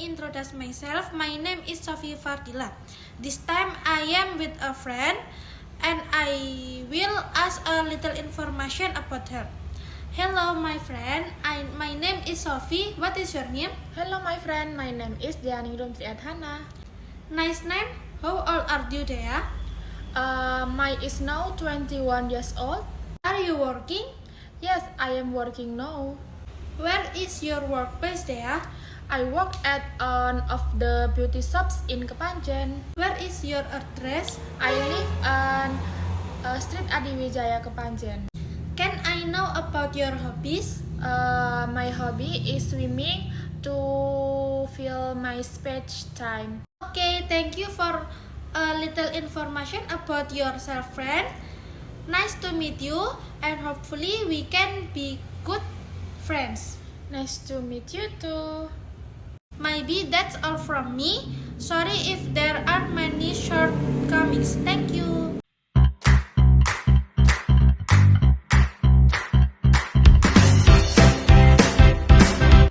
Introduce myself. My name is Sophie Fardila. This time I am with a friend and I will ask a little information about her. Hello my friend, my name is Sophie. What is your name? Hello my friend, my name is Dianingrum Triadhana. Nice name. How old are you, Dea? My is now 21 years old. Are you working? Yes, I am working now. Where is your workplace, Dea? I work at one of the beauty shops in Kepanjen. Where is your address? I live on Street Adiwijaya, Kepanjen. Can I know about your hobbies? My hobby is swimming to fill my spare time. Okay, thank you for a little information about yourself, friend. Nice to meet you, and hopefully we can be good friends. Nice to meet you too. Maybe that's all from me. Sorry if there are many shortcomings. Thank you.